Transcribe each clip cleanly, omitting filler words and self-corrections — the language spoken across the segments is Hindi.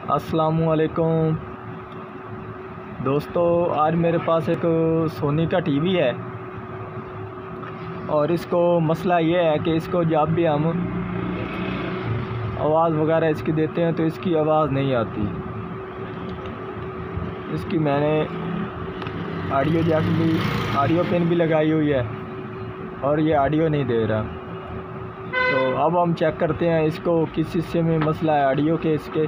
अस्सलामुअलैकुम दोस्तों, आज मेरे पास एक सोनी का टीवी है और इसको मसला ये है कि इसको जब भी हम आवाज़ वगैरह इसकी देते हैं तो इसकी आवाज़ नहीं आती। इसकी मैंने ऑडियो जैक भी ऑडियो पिन भी लगाई हुई है और ये ऑडियो नहीं दे रहा। तो अब हम चेक करते हैं इसको किस हिस्से में मसला है ऑडियो के। इसके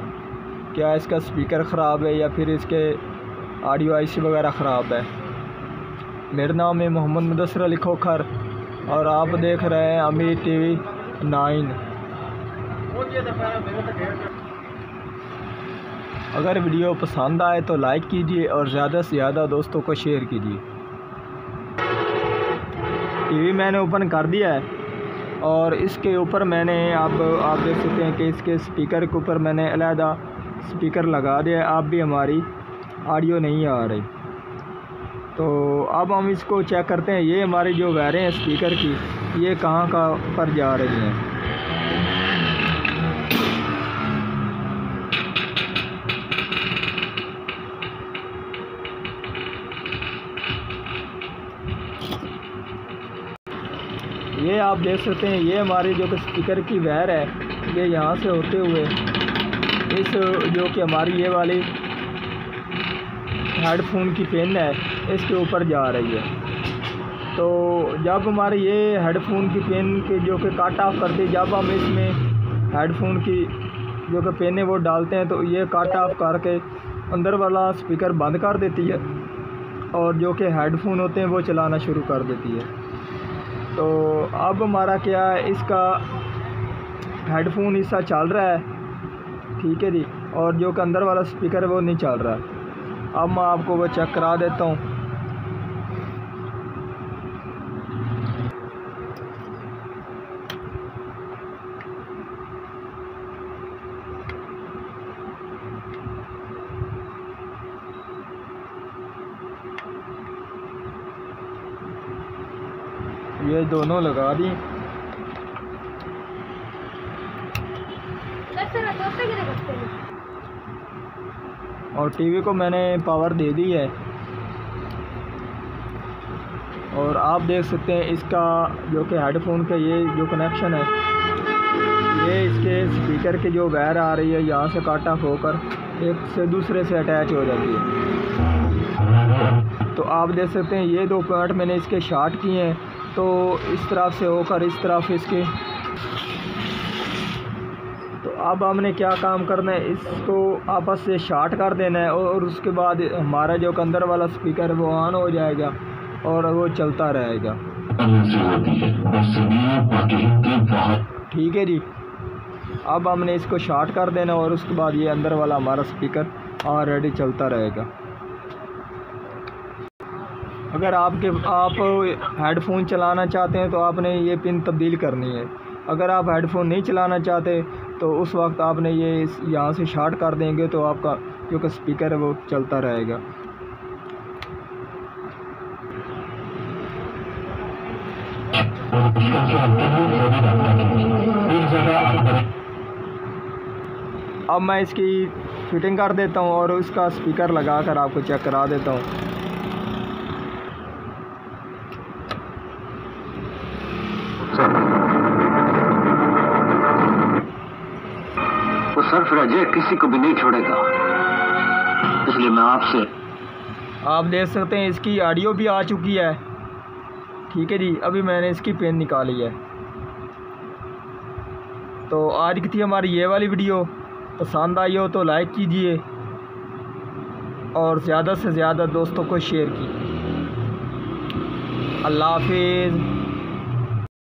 क्या इसका स्पीकर ख़राब है या फिर इसके ऑडियो आईसी वगैरह ख़राब है। मेरा नाम है मोहम्मद मुदस्सिर अली खोखर और आप देख रहे हैं अमीर टीवी 9। अगर वीडियो पसंद आए तो लाइक कीजिए और ज़्यादा से ज़्यादा दोस्तों को शेयर कीजिए। टीवी मैंने ओपन कर दिया है और इसके ऊपर मैंने आप देख सकते हैं कि इसके स्पीकर के ऊपर मैंने अलहदा स्पीकर लगा दिया है। आप भी हमारी ऑडियो नहीं आ रही। तो अब हम इसको चेक करते हैं, ये हमारी जो वायरें हैं स्पीकर की ये कहाँ पर जा रही हैं। ये आप देख सकते हैं, ये हमारी जो कि स्पीकर की वायर है ये यहाँ से होते हुए इस जो कि हमारी ये वाली हेडफोन की पिन है इसके ऊपर जा रही है। तो जब हमारी ये हेडफोन की पिन के जो कि कट ऑफ करती है, जब हम इसमें हेडफोन की जो कि पिन है वो डालते हैं तो ये कट ऑफ करके अंदर वाला स्पीकर बंद कर देती है और जो कि हेडफोन होते हैं वो चलाना शुरू कर देती है। तो अब हमारा क्या है, इसका हेडफोन हिस्सा चल रहा है, ठीक है जी, और जो कि अंदर वाला स्पीकर है वो नहीं चल रहा है। अब मैं आपको वो चेक करा देता हूँ। ये दोनों लगा दी और टीवी को मैंने पावर दे दी है और आप देख सकते हैं इसका जो कि हेडफोन का ये जो कनेक्शन है ये इसके स्पीकर की जो वायर आ रही है यहाँ से कट ऑफ होकर एक से दूसरे से अटैच हो जाती है। तो आप देख सकते हैं ये दो पॉइंट मैंने इसके शॉर्ट किए हैं, तो इस तरफ से होकर इस तरफ इसके। तो अब हमने क्या काम करना है, इसको आपस से शॉर्ट कर देना है और उसके बाद हमारा जो अंदर वाला स्पीकर वो ऑन हो जाएगा और वो चलता रहेगा। ठीक है जी, अब हमने इसको शॉर्ट कर देना और उसके बाद ये अंदर वाला हमारा स्पीकर ऑलरेडी चलता रहेगा। अगर आप हेडफोन चलाना चाहते हैं तो आपने ये पिन तब्दील करनी है। अगर आप हेडफोन नहीं चलाना चाहते तो उस वक्त आपने ये यहाँ से शॉर्ट कर देंगे तो आपका जो कि स्पीकर है वो चलता रहेगा। अब मैं इसकी फिटिंग कर देता हूँ और इसका स्पीकर लगा कर आपको चेक करा देता हूँ। वो सरफराज किसी को भी नहीं छोड़ेगा, इसलिए मैं आपसे। आप देख सकते हैं इसकी ऑडियो भी आ चुकी है, ठीक है जी। अभी मैंने इसकी पेन निकाली है। तो आज की थी हमारी ये वाली वीडियो। पसंद आई हो तो लाइक कीजिए और ज़्यादा से ज़्यादा दोस्तों को शेयर कीजिए। अल्लाह हाफिज़।